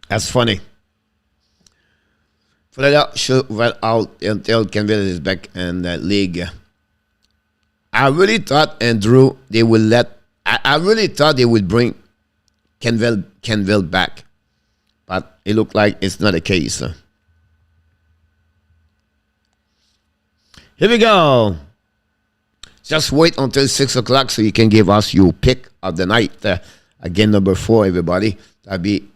Speaker 1: that's funny. Florida should well out until Kenville is back in the league. I really thought, Andrew, they will let. I really thought they would bring Kenville back, but it looked like it's not the case. Here we go. Just wait until 6 o'clock so you can give us your pick of the night. Again, number 4, everybody. That'll be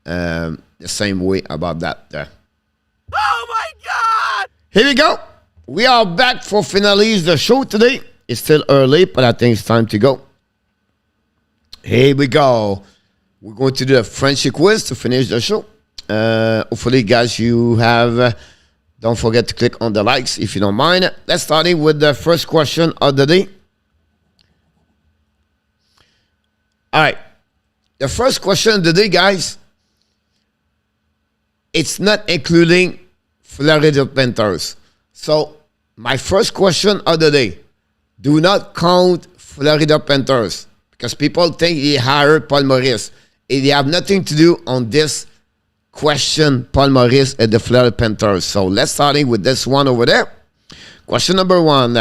Speaker 1: the same way about that.
Speaker 2: Oh my God!
Speaker 1: Here we go. We are back for finalize the show today. It's still early, but I think it's time to go. Here we go. We're going to do a Frenchy quiz to finish the show. Hopefully, guys, you have. Don't forget to click on the likes if you don't mind. Let's start with the first question of the day. All right. The first question of the day, guys. It's not including Florida Panthers. So, my first question of the day. Do not count Florida Panthers. Because people think he hired Paul Maurice. They have nothing to do on this question, Paul Maurice and the Florida Panthers. So, let's start with this one over there. Question number 1.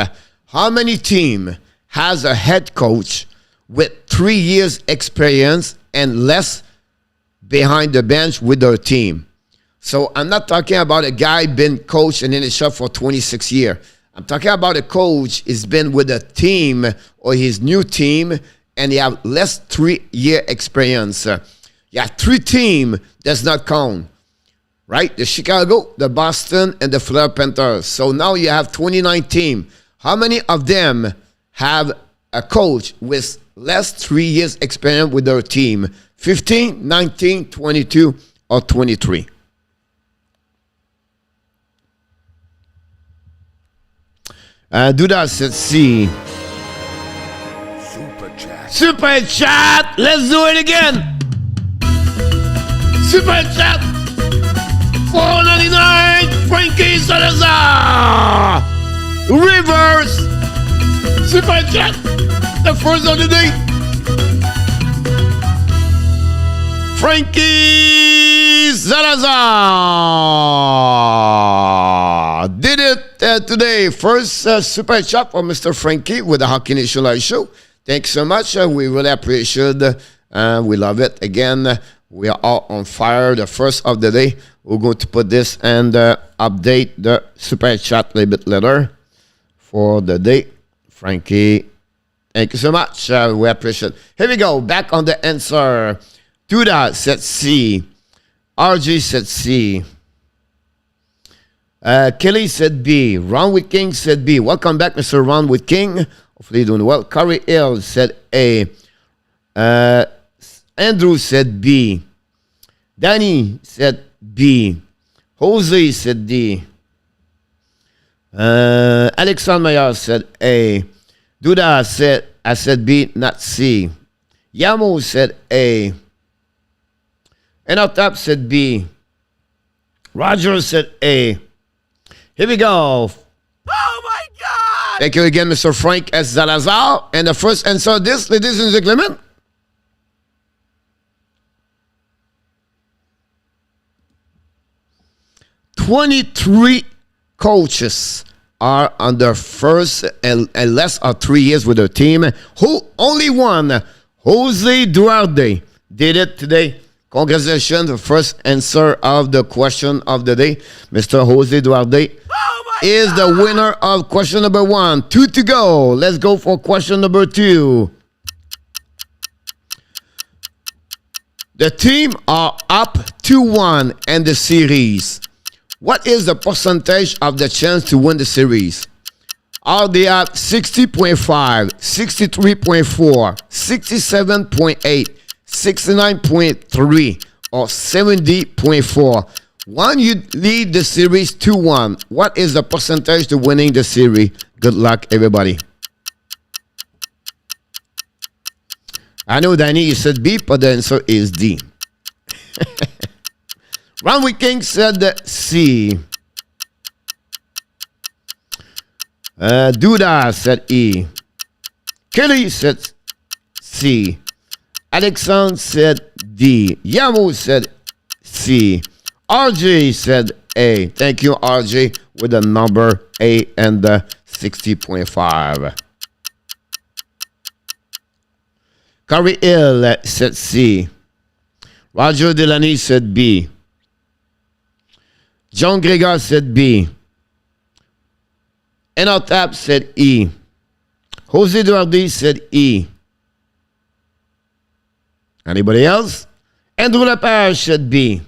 Speaker 1: How many team has a head coach with 3 years experience and less behind the bench with their team? So I'm not talking about a guy been coached in NHL for 26 years. I'm talking about a coach who's been with a team or his new team and he have less 3-year experience. You have 3 teams does not count, right? The Chicago, the Boston, and the Florida Panthers. So now you have 29 teams. How many of them have a coach with less 3 years experience with their team? 15, 19, 22, or 23? Do that, let's see.
Speaker 2: Super Chat.
Speaker 1: Super Chat! Let's do it again! Super Chat! $4.99! Frankie Salazar! Reverse! Super Chat! The first of the day! Frankie Salazar did it today. First super chat for Mr. Frankie with the Hockey Nation Live Show. Thanks so much. We really appreciate it. We love it. Again, we are all on fire. The first of the day. We're going to put this and update the super chat a little bit later for the day. Frankie, thank you so much. We appreciate it. Here we go. Back on the answer. Duda said C. RG said C. Kelly said B. Ron with King said B. Welcome back, Mr. Ron with King. Hopefully you're doing well. Corey Hill said A. Andrew said B. Danny said B. Jose said D. Alexandre said A. Duda said, I said B, not C. Yamo said A. ENORTAP said B. Roger said A. Here we go.
Speaker 2: Oh my God!
Speaker 1: Thank you again, Mr. Frank S. Salazar. And the first answer this, ladies and gentlemen. "23 coaches are on their first and less of 3 years with their team. Who only one, Jose Duarte, did it today. Congratulations, the first answer of the question of the day. Mr. Jose Duarte is the winner of question number 1. 2 to go. Let's go for question number 2. The team are up 2-1 in the series. What is the percentage of the chance to win the series? Are they at 60.5, 63.4, 67.8, 69.3, or 70.4? When you lead the series 2-1, what is the percentage to winning the series? Good luck, everybody. I know, Danny, you said B, but the answer is D. Ron King said C. Duda said E. Kelly said C. Alexandre said D. Yamo said C. RJ said A. Thank you, RJ, with the number A and the 60.5. Corey Hill said C. Roger Delaney said B. John Gregor said B. ENORTAP said E. Jose Duarte said E. Anybody else? Andrew Lepage said B.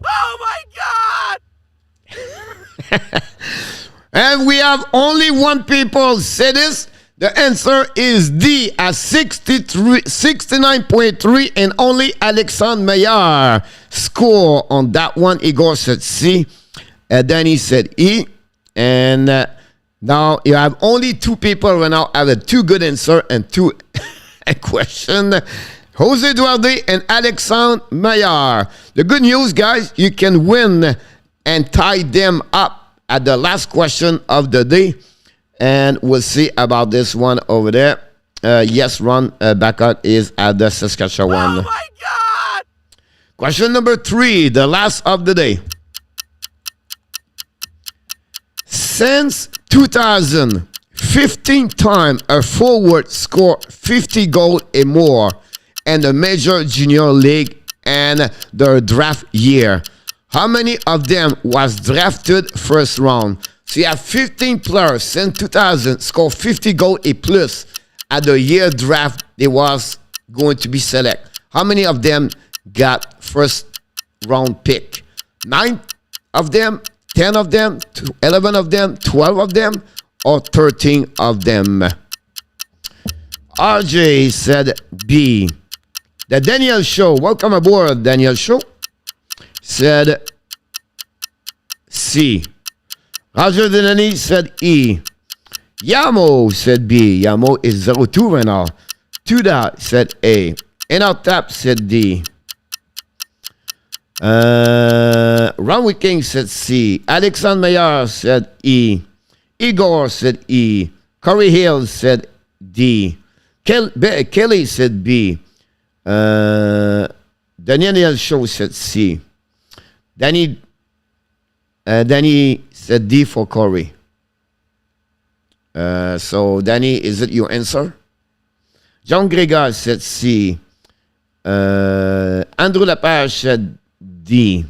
Speaker 2: Oh my God!
Speaker 1: And we have only one people say this. The answer is D at 69.3, and only Alexandre Meilleur score on that one. Igor said C. Danny said E. And now you have only 2 people right now have a 2 good answer and 2 question. Jose Duarte and Alexandre Meilleur. The good news, guys, you can win and tie them up at the last question of the day. And we'll see about this one over there. Yes, Ron Backup is at the Saskatchewan.
Speaker 2: Oh my God!
Speaker 1: Question number 3, the last of the day. Since 2000, 15 times a forward scored 50 goals or more in the major junior league and the draft year. How many of them was drafted first round? So you have 15 players since 2000 scored 50 goals or plus at the year draft they was going to be selected. How many of them got first round pick? 9 of them, 10 of them, 11 of them, 12 of them, or 13 of them? RJ said B. The Daniel Show, welcome aboard, Daniel Show, said C. Roger Delaney said E. Yamo said B. Yamo is 02 right now. Tuda said A. ENORTAP said D. Ron King said C. Alexandre Meilleur said E. Igor said E. Corey Hill said D. Kelly said B. Daniel Show said C. Danny said D for Corey. So, Danny, is it your answer? John Gregor said C. Andrew Lepage said D.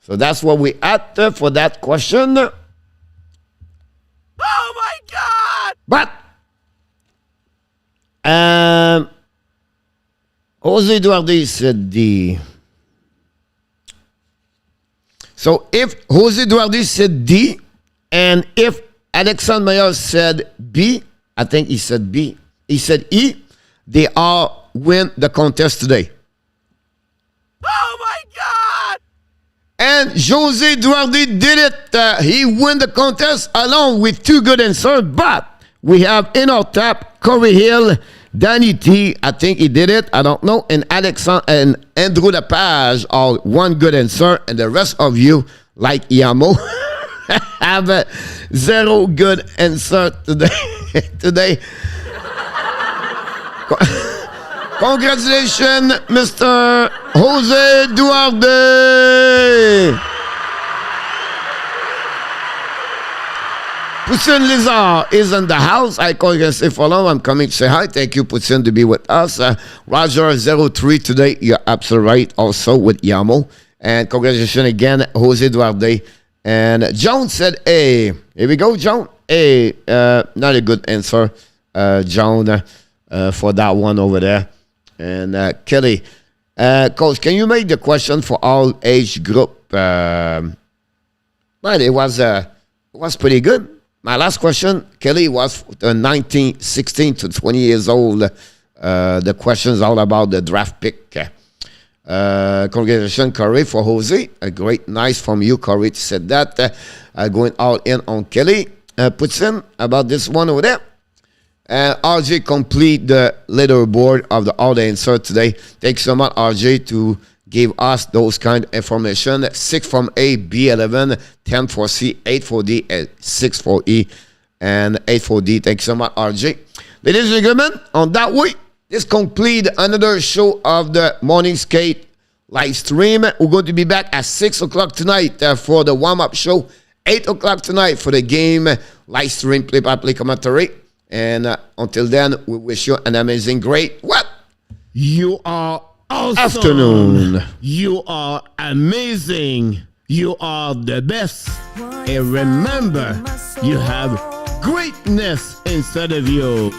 Speaker 1: So, that's what we had for that question.
Speaker 2: Oh my God!
Speaker 1: But, Jose Duarte said D. So if Jose Duarte said D, and if Alexandre Meilleur said B, I think he said B, he said E, they all win the contest today.
Speaker 2: Oh my God!
Speaker 1: And Jose Duarte did it. He won the contest along with 2 good answers, but we have ENORTAP, Corey Hill, Danny T, I think he did it, I don't know, and Alexandre and Andrew Lepage are 1 good answer, and the rest of you, like Yamo, have 0 good answer today. Congratulations, Mr. Jose Duarte. Poutine Lizard is in the house. I call you say for long. I'm coming to say hi. Thank you, Poutine, to be with us. Roger03 today. You're absolutely right. Also with Yamo. And congratulations again, Jose Duarte. And Joan said, hey. Here we go, Joan. Hey, not a good answer, Joan, for that one over there. And Kelly, Coach, can you make the question for all age group? Well, it was pretty good. My last question, Kelly, was 16 to 20 years old. The question is all about the draft pick. Congratulations, Corey, for Jose. Great, nice from you, Corey, to said that. Going all in on Kelly. Puts in about this one over there. RJ complete the leaderboard of all the answer today. Thanks so much, RJ, to give us those kind of information. 6 from A, B11, 10 for C, 8 for D, 6 for E, and 8 for D. Thanks so much, RJ. Ladies and gentlemen, on that way, this complete another show of the Morning Skate live stream. We're going to be back at 6 o'clock tonight for the warm-up show. 8 o'clock tonight for the game live stream play-by-play commentary. And until then, we wish you an amazing, great what?
Speaker 3: You are awesome.
Speaker 1: Afternoon.
Speaker 3: You are amazing. You are the best. And remember, you have greatness inside of you.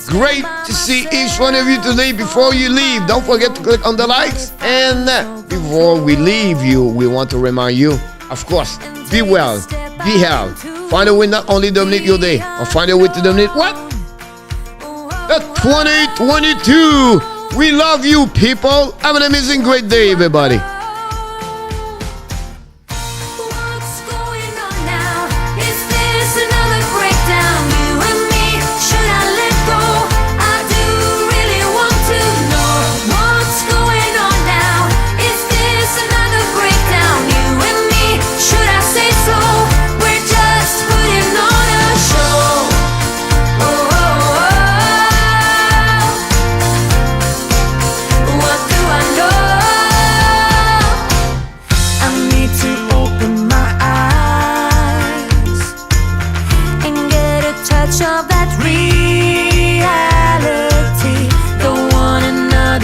Speaker 1: Great to see each one of you today. Before you leave, don't forget to click on the likes. And before we leave you, we want to remind you, of course, be well, be healthy. Find a way not only dominate your day, or find a way to dominate what? The 2022. We love you, people. Have an amazing, great day, everybody.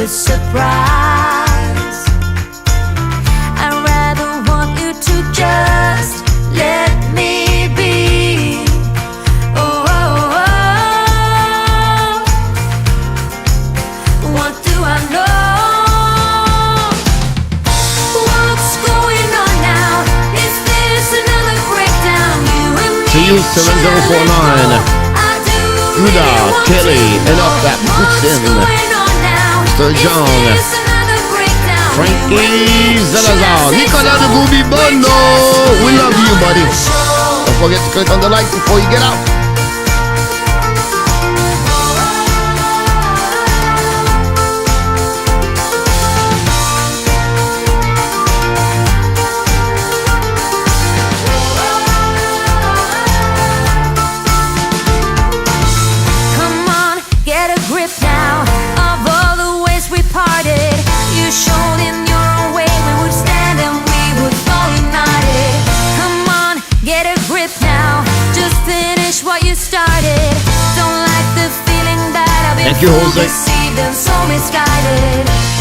Speaker 4: Surprise. I'd rather want you to just let me be. Oh, oh, oh. What do I know? What's going on now? Is this another breakdown? You and me.
Speaker 1: See you 7049. Ruda, Kelly, ENORTAP, Poutine, Mr. John, Frankie Zalazar, Nicolas de Goubi-Bono. We love you, buddy. Don't forget to click on the like before you get out.
Speaker 4: Come on, get a grip now of all the ways we parted. You showed in your own way we would stand and we would fall united. Come on, get a grip now. Just finish what you started. Don't like the feeling that I've been
Speaker 1: Thank you, Jose.
Speaker 4: deceived and so misguided.